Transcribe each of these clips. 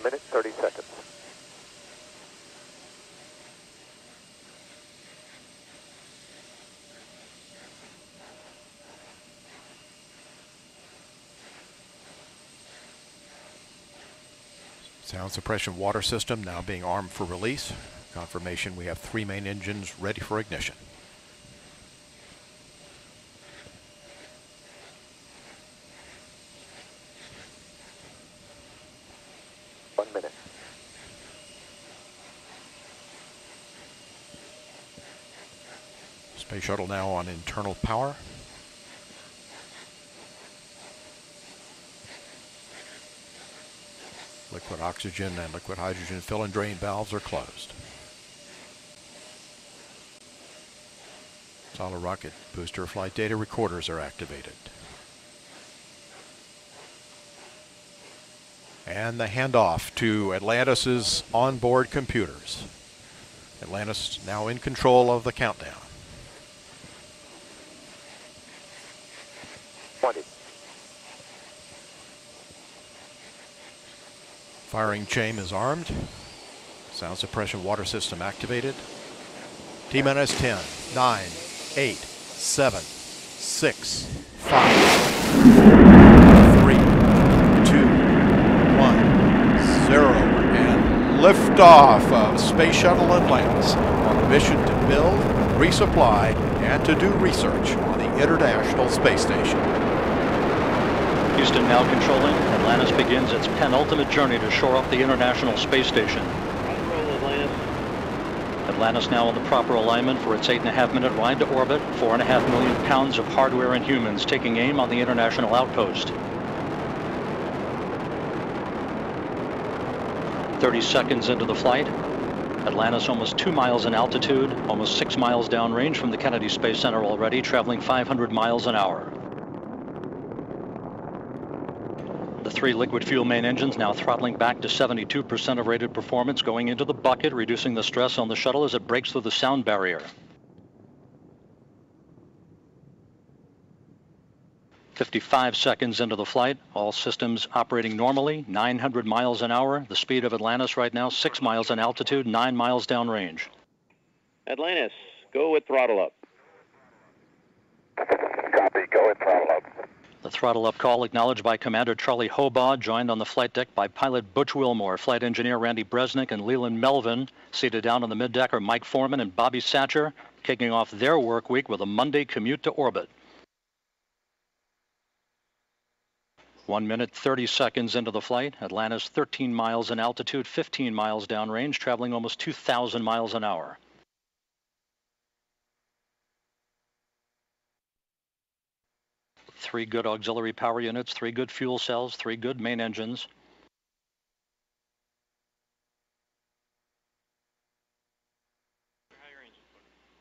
minute, 30 seconds. Sound suppression water system now being armed for release. Confirmation we have 3 main engines ready for ignition. Space shuttle now on internal power. Liquid oxygen and liquid hydrogen fill and drain valves are closed. Solid rocket booster flight data recorders are activated. And the handoff to Atlantis' onboard computers. Atlantis now in control of the countdown. 20. Firing chain is armed. Sound suppression water system activated. T-minus 10, 9, 8, 7, 6, 5, 3, 2, 1, 0. And liftoff of Space Shuttle Atlantis on a mission to build, resupply, and to do research on the International Space Station. Houston now controlling. Atlantis begins its penultimate journey to shore up the International Space Station. Atlantis now in the proper alignment for its 8.5-minute ride to orbit. 4.5 million pounds of hardware and humans taking aim on the International outpost. 30 seconds into the flight. Atlantis almost 2 miles in altitude, almost 6 miles downrange from the Kennedy Space Center already, traveling 500 miles an hour. The 3 liquid fuel main engines now throttling back to 72% of rated performance, going into the bucket, reducing the stress on the shuttle as it breaks through the sound barrier. 55 seconds into the flight, all systems operating normally, 900 miles an hour. The speed of Atlantis right now, 6 miles in altitude, 9 miles downrange. Atlantis, go with throttle up. Copy, go with throttle up. The throttle up call acknowledged by Commander Charlie Hobaugh, joined on the flight deck by pilot Butch Wilmore, flight engineer Randy Bresnik, and Leland Melvin. Seated down on the middeck are Mike Foreman and Bobby Satcher, kicking off their work week with a Monday commute to orbit. 1 minute, 30 seconds into the flight. Atlantis 13 miles in altitude, 15 miles downrange, traveling almost 2,000 miles an hour. Three good auxiliary power units, 3 good fuel cells, 3 good main engines.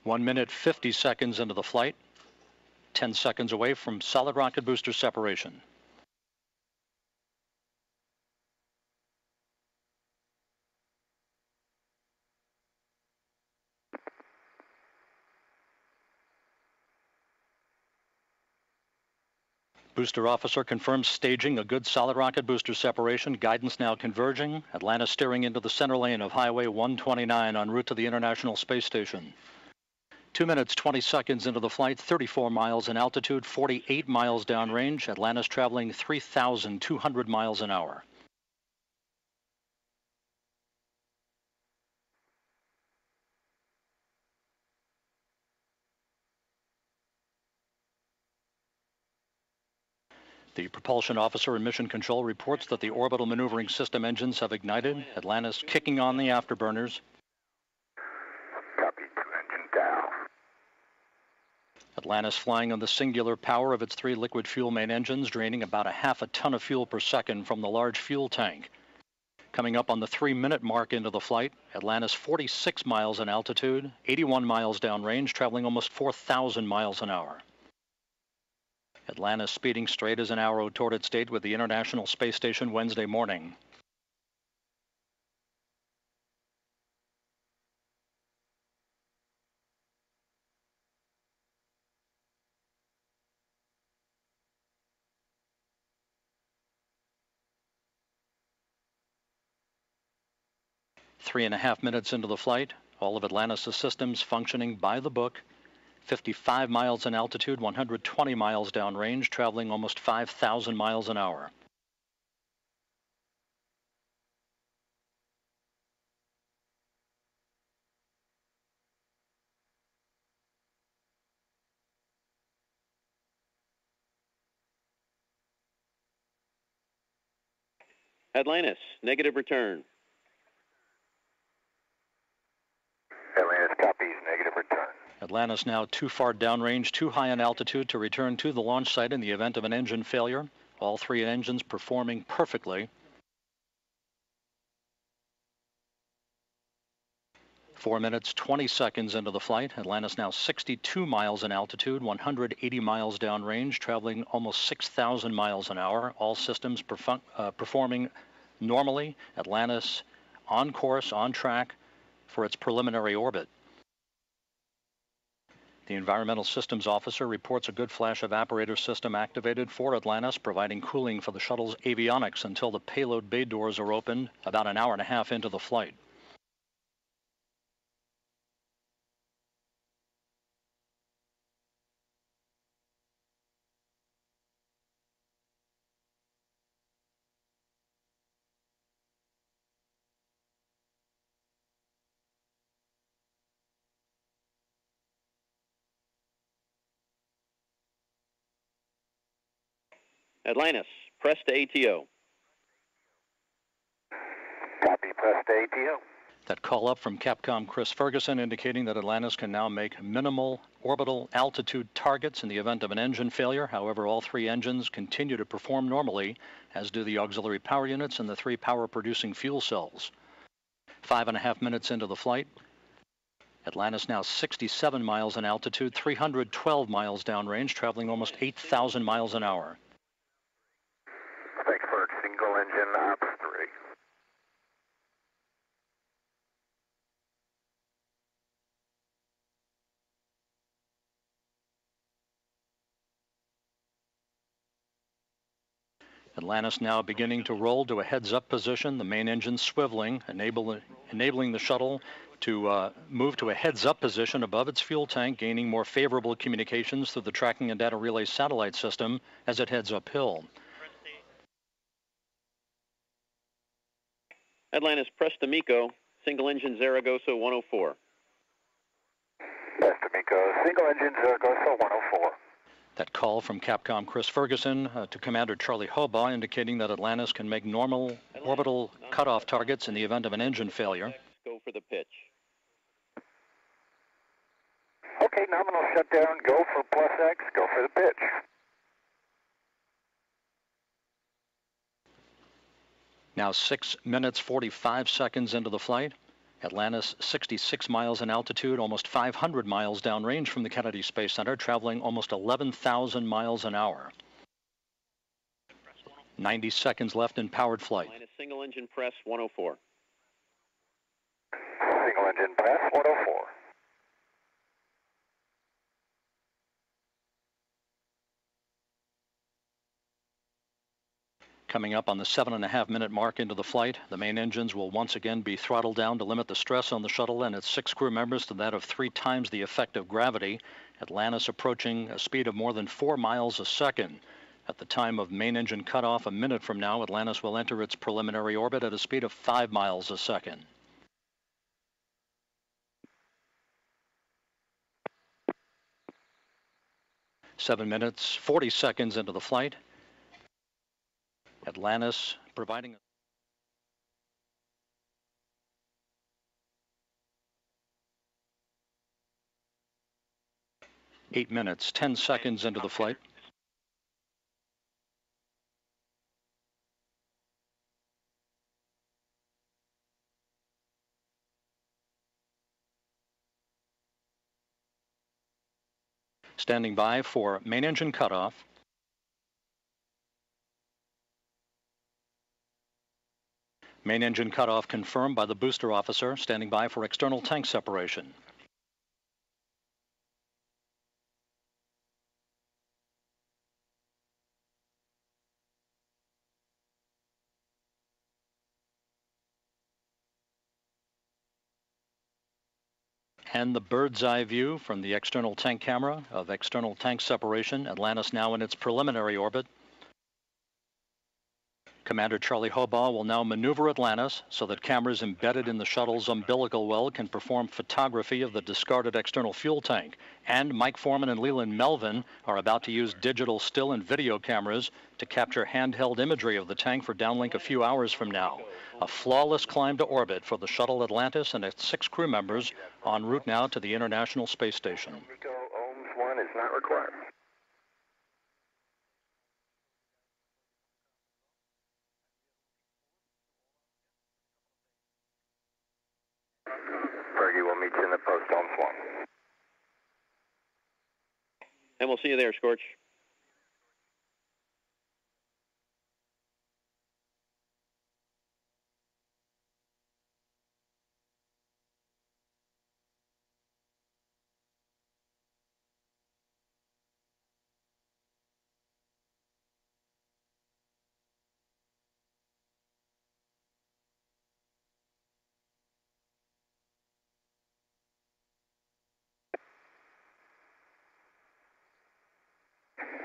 One minute, 50 seconds into the flight. 10 seconds away from solid rocket booster separation. Booster officer confirms staging a good solid rocket booster separation. Guidance now converging. Atlantis steering into the center lane of Highway 129 en route to the International Space Station. 2 minutes, 20 seconds into the flight, 34 miles in altitude, 48 miles downrange. Atlantis traveling 3,200 miles an hour. The propulsion officer in mission control reports that the orbital maneuvering system engines have ignited. Atlantis kicking on the afterburners. Copy, 2 engine down. Atlantis flying on the singular power of its 3 liquid fuel main engines, draining about a half a ton of fuel per second from the large fuel tank. Coming up on the 3-minute mark into the flight, Atlantis 46 miles in altitude, 81 miles downrange, traveling almost 4,000 miles an hour. Atlantis speeding straight as an arrow toward its date with the International Space Station Wednesday morning. 3.5 minutes into the flight, all of Atlantis' systems functioning by the book. 55 miles in altitude, 120 miles downrange, traveling almost 5,000 miles an hour. Atlantis, negative return. Atlantis copies, negative return. Atlantis now too far downrange, too high in altitude to return to the launch site in the event of an engine failure. All three engines performing perfectly. 4 minutes, 20 seconds into the flight. Atlantis now 62 miles in altitude, 180 miles downrange, traveling almost 6,000 miles an hour. All systems performing normally. Atlantis on course, on track for its preliminary orbit. The Environmental Systems Officer reports a good flash evaporator system activated for Atlantis, providing cooling for the shuttle's avionics until the payload bay doors are opened about an hour and a half into the flight. Atlantis, press to ATO. Copy, press to ATO. That call up from Capcom Chris Ferguson indicating that Atlantis can now make minimal orbital altitude targets in the event of an engine failure. However, all three engines continue to perform normally, as do the auxiliary power units and the three power-producing fuel cells. 5.5 minutes into the flight, Atlantis now 67 miles in altitude, 312 miles downrange, traveling almost 8,000 miles an hour. Frankfurt, single engine, ops 3. Atlantis now beginning to roll to a heads-up position, the main engine swiveling, enabling the shuttle to move to a heads-up position above its fuel tank, gaining more favorable communications through the tracking and data relay satellite system as it heads uphill. Atlantis, press to MECO, single engine Zaragoza 104. Press to MECO, single engine Zaragoza 104. That call from Capcom Chris Ferguson to Commander Charlie Hobaugh indicating that Atlantis can make normal orbital cutoff targets in the event of an engine failure. Go for the pitch. Okay, nominal shutdown, go for plus X, go for the pitch. Now 6 minutes, 45 seconds into the flight. Atlantis 66 miles in altitude, almost 500 miles downrange from the Kennedy Space Center, traveling almost 11,000 miles an hour. 90 seconds left in powered flight. Atlantis, single engine press 104. Single engine press 104. Coming up on the 7.5 minute mark into the flight, the main engines will once again be throttled down to limit the stress on the shuttle and its 6 crew members to that of 3 times the effect of gravity. Atlantis approaching a speed of more than 4 miles a second. At the time of main engine cutoff, a minute from now, Atlantis will enter its preliminary orbit at a speed of 5 miles a second. Seven minutes, 40 seconds into the flight. Atlantis providing 8 minutes, 10 seconds into the flight. Standing by for main engine cutoff. Main engine cutoff confirmed by the booster officer, standing by for external tank separation. And the bird's eye view from the external tank camera of external tank separation. Atlantis now in its preliminary orbit. Commander Charlie Hobaugh will now maneuver Atlantis so that cameras embedded in the shuttle's umbilical well can perform photography of the discarded external fuel tank. And Mike Foreman and Leland Melvin are about to use digital still and video cameras to capture handheld imagery of the tank for downlink a few hours from now. A flawless climb to orbit for the shuttle Atlantis and its 6 crew members en route now to the International Space Station. MECO ohms 1 is not required. Fergie, we'll meet you in the post, ohms 1. And we'll see you there, Scorch.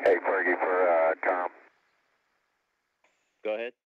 Hey, Fergie, for Tom. Go ahead.